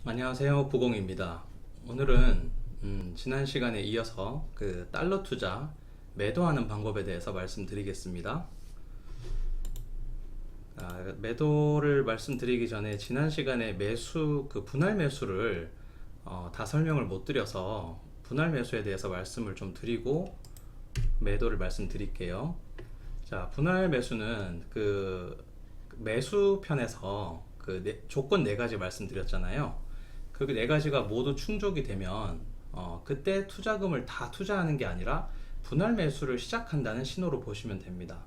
안녕하세요, 부공입니다. 오늘은 지난 시간에 이어서 그 달러 투자 매도하는 방법에 대해서 말씀드리겠습니다. 매도를 말씀드리기 전에 지난 시간에 매수 그 분할 매수를 다 설명을 못 드려서 분할 매수에 대해서 말씀을 좀 드리고 매도를 말씀드릴게요. 자, 분할 매수는 그 매수 편에서 그 조건 네 가지 말씀드렸잖아요. 그 네 가지가 모두 충족이 되면 그때 투자금을 다 투자하는 게 아니라 분할 매수를 시작한다는 신호로 보시면 됩니다.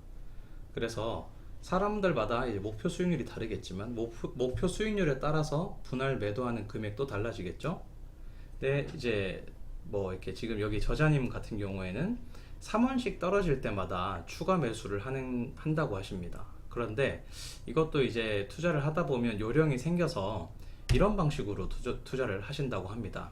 그래서 사람들마다 이제 목표 수익률이 다르겠지만 목표 수익률에 따라서 분할 매도하는 금액도 달라지겠죠. 근데 이제 뭐 이렇게 지금 여기 저자님 같은 경우에는 3원씩 떨어질 때마다 추가 매수를 한다고 하십니다. 그런데 이것도 이제 투자를 하다 보면 요령이 생겨서 이런 방식으로 투자를 하신다고 합니다.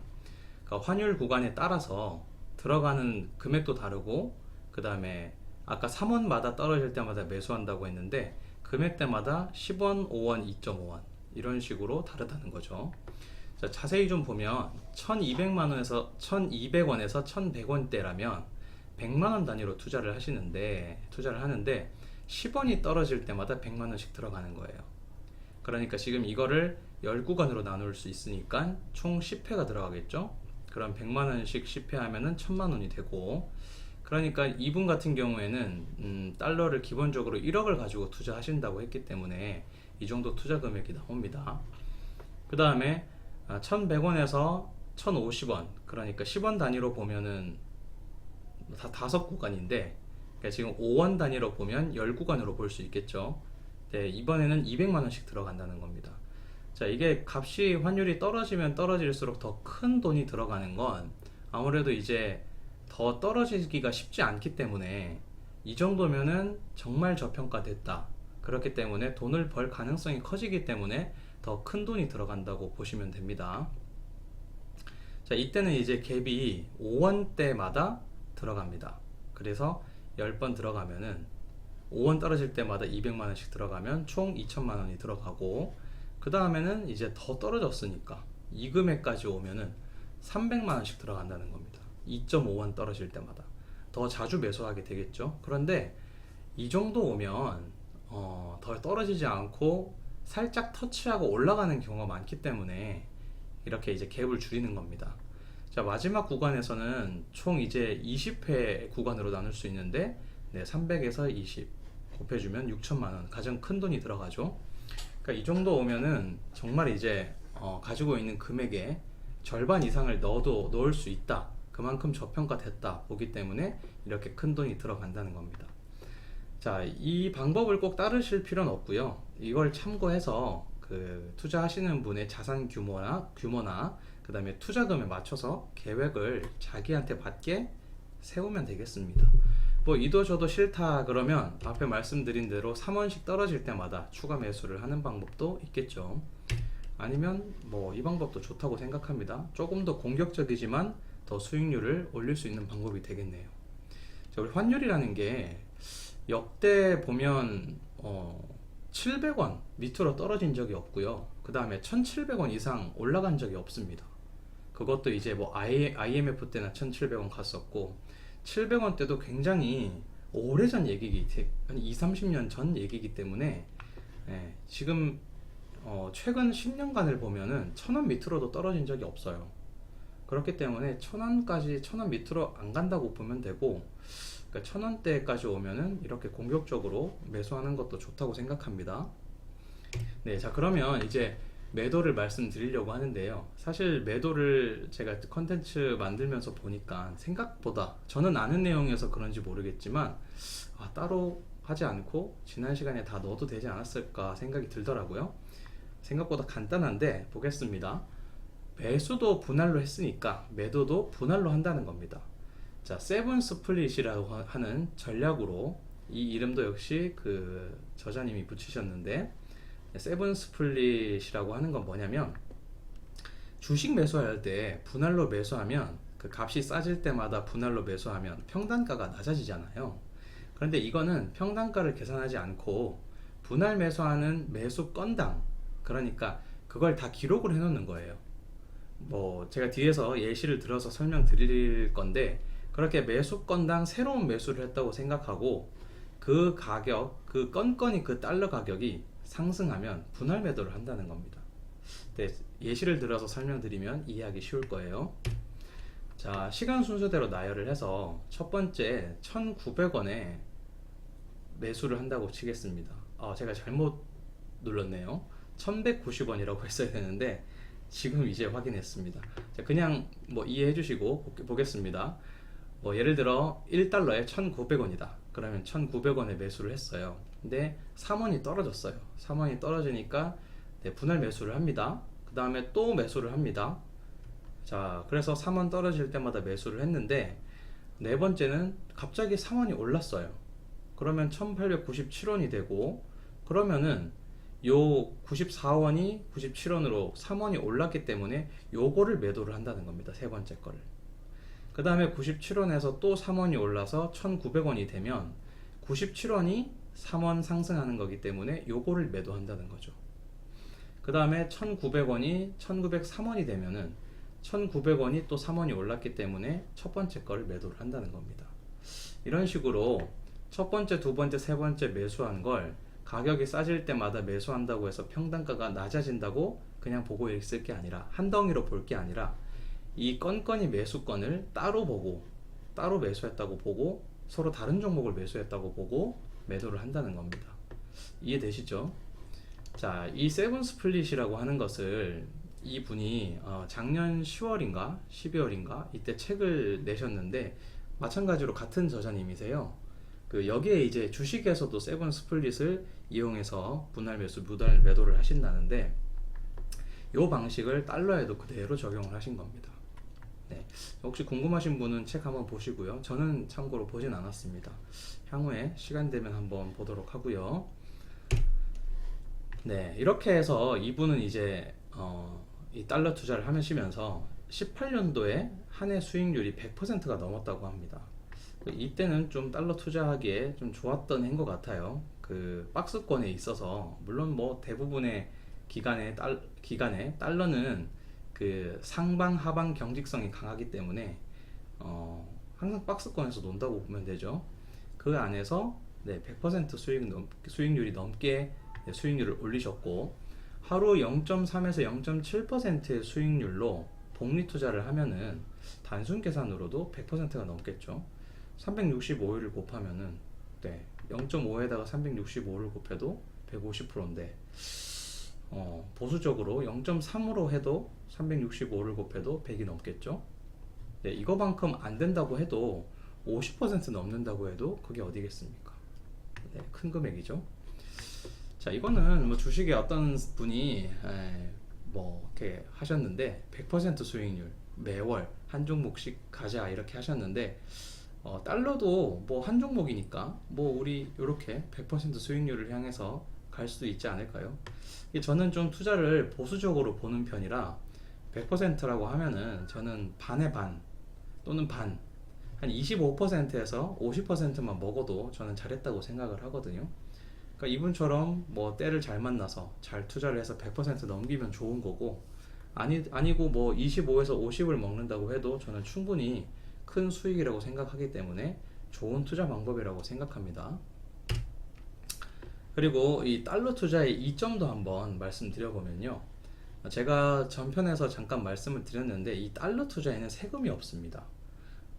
그러니까 환율 구간에 따라서 들어가는 금액도 다르고, 그 다음에 아까 3원마다 떨어질 때마다 매수한다고 했는데 금액대마다 10원, 5원, 2.5원 이런 식으로 다르다는 거죠. 자, 자세히 좀 보면 1200만원에서 1200원에서 1100원대라면 100만원 단위로 투자를 하는데 10원이 떨어질 때마다 100만원씩 들어가는 거예요. 그러니까 지금 이거를 10구간으로 나눌 수 있으니까 총 10회가 들어가겠죠. 그럼 100만원씩 10회 하면은 1000만원이 되고, 그러니까 이분 같은 경우에는 달러를 기본적으로 1억을 가지고 투자하신다고 했기 때문에 이 정도 투자 금액이 나옵니다. 그 다음에 1100원에서 1050원, 그러니까 10원 단위로 보면은 다 5구간인데, 그러니까 지금 5원 단위로 보면 10구간으로 볼 수 있겠죠. 네, 이번에는 200만원씩 들어간다는 겁니다. 자, 이게 값이 환율이 떨어지면 떨어질수록 더 큰 돈이 들어가는 건 아무래도 이제 더 떨어지기가 쉽지 않기 때문에, 이 정도면은 정말 저평가됐다. 그렇기 때문에 돈을 벌 가능성이 커지기 때문에 더 큰 돈이 들어간다고 보시면 됩니다. 자, 이때는 이제 갭이 5원대마다 들어갑니다. 그래서 10번 들어가면은 5원 떨어질 때마다 200만원씩 들어가면 총 2천만원이 들어가고, 그 다음에는 이제 더 떨어졌으니까 이 금액까지 오면은 300만원씩 들어간다는 겁니다. 2.5원 떨어질 때마다 더 자주 매수하게 되겠죠. 그런데 이 정도 오면 더 떨어지지 않고 살짝 터치하고 올라가는 경우가 많기 때문에 이렇게 이제 갭을 줄이는 겁니다. 자, 마지막 구간에서는 총 이제 20회 구간으로 나눌 수 있는데, 네, 300에서 20 곱해주면 6천만원, 가장 큰 돈이 들어가죠. 그러니까 이 정도 오면은 정말 이제 가지고 있는 금액의 절반 이상을 넣을 수 있다, 그만큼 저평가됐다 보기 때문에 이렇게 큰 돈이 들어간다는 겁니다. 자, 이 방법을 꼭 따르실 필요는 없고요. 이걸 참고해서 그 투자하시는 분의 자산 규모나 그 다음에 투자금에 맞춰서 계획을 자기한테 맞게 세우면 되겠습니다. 뭐 이도 저도 싫다 그러면 앞에 말씀드린 대로 3원씩 떨어질 때마다 추가 매수를 하는 방법도 있겠죠. 아니면 뭐 이 방법도 좋다고 생각합니다. 조금 더 공격적이지만 더 수익률을 올릴 수 있는 방법이 되겠네요. 자, 우리 환율이라는 게 역대 보면 700원 밑으로 떨어진 적이 없고요. 그 다음에 1700원 이상 올라간 적이 없습니다. 그것도 이제 뭐 IMF 때나 1700원 갔었고, 700원 때도 굉장히 오래전 얘기기, 한 20-30년 전 얘기이기 때문에, 지금 최근 10년간을 보면은 1000원 밑으로도 떨어진 적이 없어요. 그렇기 때문에 1000원 밑으로 안 간다고 보면 되고, 그러니까 1000원대까지 오면은 이렇게 공격적으로 매수하는 것도 좋다고 생각합니다. 네, 자, 그러면 이제 매도를 말씀드리려고 하는데요. 사실 매도를 제가 컨텐츠 만들면서 보니까 생각보다, 저는 아는 내용이어서 그런지 모르겠지만 따로 하지 않고 지난 시간에 다 넣어도 되지 않았을까 생각이 들더라고요. 생각보다 간단한데 보겠습니다. 매수도 분할로 했으니까 매도도 분할로 한다는 겁니다. 자, 세븐 스플릿이라고 하는 전략으로, 이 이름도 역시 그 저자님이 붙이셨는데, 세븐 스플릿이라고 하는 건 뭐냐면, 주식 매수할 때 분할로 매수하면 그 값이 싸질 때마다 분할로 매수하면 평단가가 낮아지잖아요. 그런데 이거는 평단가를 계산하지 않고 분할 매수하는 매수 건당, 그러니까 그걸 다 기록을 해 놓는 거예요. 뭐 제가 뒤에서 예시를 들어서 설명드릴 건데, 그렇게 매수 건당 새로운 매수를 했다고 생각하고 그 가격, 그 건건이 그 달러 가격이 상승하면 분할 매도를 한다는 겁니다. 네, 예시를 들어서 설명드리면 이해하기 쉬울 거예요. 자, 시간 순서대로 나열을 해서 첫 번째 1,900원에 매수를 한다고 치겠습니다. 제가 잘못 눌렀네요. 1190원이라고 했어야 되는데 지금 이제 확인했습니다. 자, 그냥 뭐 이해해 주시고 보겠습니다. 뭐 예를 들어 1달러에 1,900원이다. 그러면 1,900원에 매수를 했어요. 근데 3원이 떨어졌어요. 3원이 떨어지니까 네, 분할 매수를 합니다. 그 다음에 또 매수를 합니다. 자, 그래서 3원 떨어질 때마다 매수를 했는데 네 번째는 갑자기 3원이 올랐어요. 그러면 1897원이 되고, 그러면은 요 94원이 97원으로 3원이 올랐기 때문에 요거를 매도를 한다는 겁니다. 세 번째 거를. 그 다음에 97원에서 또 3원이 올라서 1900원이 되면 97원이 3원 상승하는 거기 때문에 요거를 매도한다는 거죠. 그 다음에 1900원이 1903원이 되면은 1900원이 또 3원이 올랐기 때문에 첫 번째 거를 매도를 한다는 겁니다. 이런 식으로 첫 번째, 두 번째, 세 번째 매수한 걸 가격이 싸질 때마다 매수한다고 해서 평단가가 낮아진다고 그냥 보고 있을 게 아니라, 한 덩이로 볼 게 아니라 이 건건이 매수건을 따로 보고, 따로 매수했다고 보고, 서로 다른 종목을 매수했다고 보고 매도를 한다는 겁니다. 이해되시죠? 자, 이 세븐 스플릿이라고 하는 것을 이분이 작년 10월인가 12월인가 이때 책을 내셨는데, 마찬가지로 같은 저자님이세요. 여기에 이제 주식에서도 세븐 스플릿을 이용해서 분할 매수, 무달 매도를 하신다는데, 이 방식을 달러에도 그대로 적용을 하신 겁니다. 네. 혹시 궁금하신 분은 책 한번 보시고요. 저는 참고로 보진 않았습니다. 향후에 시간 되면 한번 보도록 하고요. 네, 이렇게 해서 이분은 이제 이 달러 투자를 하시면서 18년도에 한 해 수익률이 100%가 넘었다고 합니다. 이때는 좀 달러 투자하기에 좀 좋았던 해인 것 같아요. 그 박스권에 있어서 물론 뭐 대부분의 기간에 달러는 그 상방 하방 경직성이 강하기 때문에 항상 박스권에서 논다고 보면 되죠. 그 안에서 네, 100% 수익률이 넘게 네, 수익률을 올리셨고, 하루 0.3에서 0.7%의 수익률로 복리 투자를 하면은 단순 계산으로도 100%가 넘겠죠. 365일을 곱하면은 네, 0.5에다가 365를 곱해도 150%인데 보수적으로 0.3으로 해도 365를 곱해도 100이 넘겠죠. 네, 이거만큼 안 된다고 해도 50% 넘는다고 해도 그게 어디겠습니까? 네, 큰 금액이죠. 자, 이거는 뭐 주식에 어떤 분이 뭐 이렇게 하셨는데 100% 수익률 매월 한 종목씩 가자 이렇게 하셨는데, 달러도 뭐 한 종목이니까 뭐 우리 이렇게 100% 수익률을 향해서 갈 수도 있지 않을까요? 저는 좀 투자를 보수적으로 보는 편이라 100%라고 하면은 저는 반의 반 또는 반, 한 25%에서 50%만 먹어도 저는 잘했다고 생각을 하거든요. 그러니까 이분처럼 뭐 때를 잘 만나서 잘 투자를 해서 100% 넘기면 좋은 거고, 아니고 뭐 25에서 50을 먹는다고 해도 저는 충분히 큰 수익이라고 생각하기 때문에 좋은 투자 방법이라고 생각합니다. 그리고 이 달러 투자의 이점도 한번 말씀드려보면요, 제가 전편에서 잠깐 말씀을 드렸는데 이 달러 투자에는 세금이 없습니다.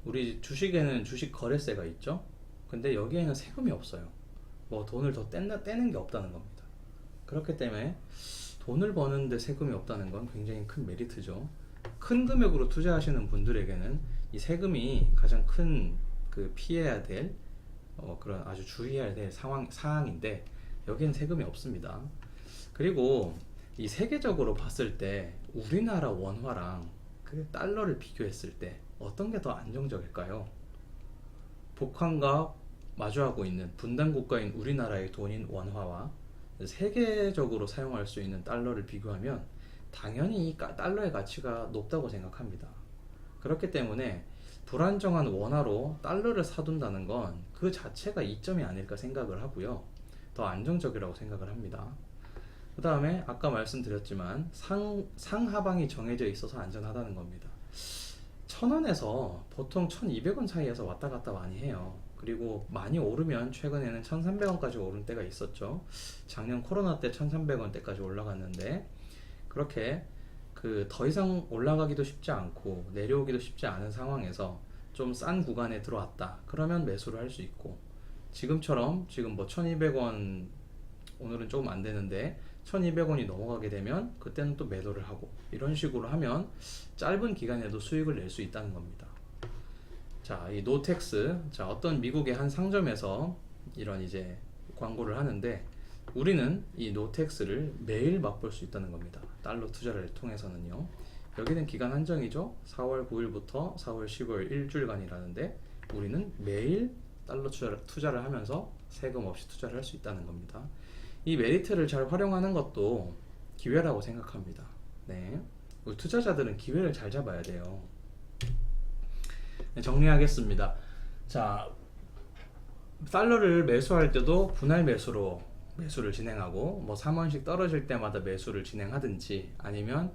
우리 주식에는 주식 거래세가 있죠. 근데 여기에는 세금이 없어요. 뭐 돈을 더 떼는 게 없다는 겁니다. 그렇기 때문에 돈을 버는데 세금이 없다는 건 굉장히 큰 메리트죠. 큰 금액으로 투자하시는 분들에게는 이 세금이 가장 큰 그 피해야 될 그런 아주 주의해야 될 사항인데, 여기는 세금이 없습니다. 그리고 이 세계적으로 봤을 때 우리나라 원화랑 그 달러를 비교했을 때 어떤 게 더 안정적일까요? 북한과 마주하고 있는 분단 국가인 우리나라의 돈인 원화와 세계적으로 사용할 수 있는 달러를 비교하면 당연히 달러의 가치가 높다고 생각합니다. 그렇기 때문에 불안정한 원화로 달러를 사둔다는 건 그 자체가 이점이 아닐까 생각을 하고요. 더 안정적이라고 생각을 합니다. 그 다음에 아까 말씀드렸지만 상하방이 정해져 있어서 안전하다는 겁니다. 1000원에서 보통 1200원 사이에서 왔다 갔다 많이 해요. 그리고 많이 오르면 최근에는 1300원까지 오른 때가 있었죠. 작년 코로나 때 1300원대까지 올라갔는데, 그렇게 더 이상 올라가기도 쉽지 않고 내려오기도 쉽지 않은 상황에서 좀 싼 구간에 들어왔다 그러면 매수를 할 수 있고, 지금처럼 지금 뭐 1200원, 오늘은 조금 안 되는데 1200원이 넘어가게 되면 그때는 또 매도를 하고, 이런 식으로 하면 짧은 기간에도 수익을 낼 수 있다는 겁니다. 자, 이 노텍스, 자, 어떤 미국의 한 상점에서 이런 이제 광고를 하는데, 우리는 이 노텍스를 매일 맛볼 수 있다는 겁니다. 달러 투자를 통해서는요. 여기는 기간 한정이죠. 4월 9일부터 4월 15일 일주일간이라는데, 우리는 매일 달러 투자를 하면서 세금 없이 투자를 할 수 있다는 겁니다. 이 메리트를 잘 활용하는 것도 기회라고 생각합니다. 네, 우리 투자자들은 기회를 잘 잡아야 돼요. 네, 정리하겠습니다. 자, 달러를 매수할 때도 분할 매수로 매수를 진행하고, 뭐 3원씩 떨어질 때마다 매수를 진행하든지, 아니면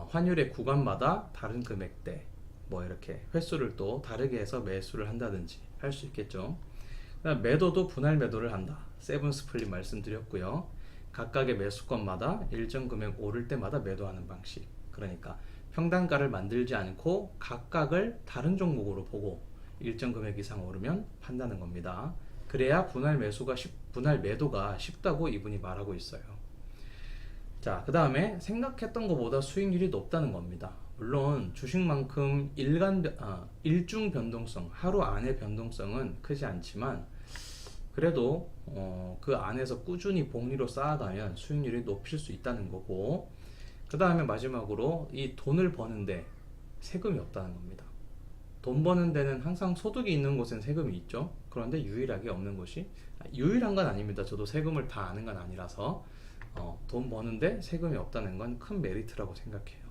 환율의 구간마다 다른 금액대 뭐 이렇게 횟수를 또 다르게 해서 매수를 한다든지 할 수 있겠죠. 그다음 매도도 분할 매도를 한다. 세븐 스플릿 말씀드렸고요. 각각의 매수권마다 일정 금액 오를 때마다 매도하는 방식. 그러니까 평단가를 만들지 않고 각각을 다른 종목으로 보고 일정 금액 이상 오르면 판다는 겁니다. 그래야 분할 매도가 쉽다고 이분이 말하고 있어요. 자, 그 다음에 생각했던 것보다 수익률이 높다는 겁니다. 물론 주식만큼 일중 변동성, 하루 안의 변동성은 크지 않지만, 그래도 그 안에서 꾸준히 복리로 쌓아가면 수익률이 높일 수 있다는 거고, 그 다음에 마지막으로 이 돈을 버는데 세금이 없다는 겁니다. 돈 버는 데는 항상 소득이 있는 곳엔 세금이 있죠. 그런데 유일하게 없는 곳이, 유일한 건 아닙니다. 저도 세금을 다 아는 건 아니라서 돈 버는데 세금이 없다는 건 큰 메리트라고 생각해요.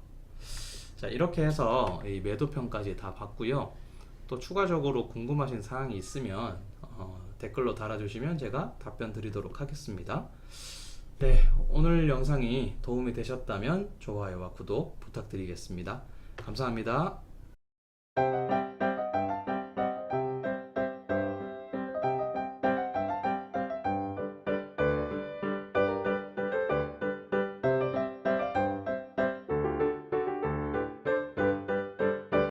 자, 이렇게 해서 이 매도편까지 다 봤고요. 또 추가적으로 궁금하신 사항이 있으면 댓글로 달아주시면 제가 답변 드리도록 하겠습니다. 네, 오늘 영상이 도움이 되셨다면 좋아요와 구독 부탁드리겠습니다. 감사합니다.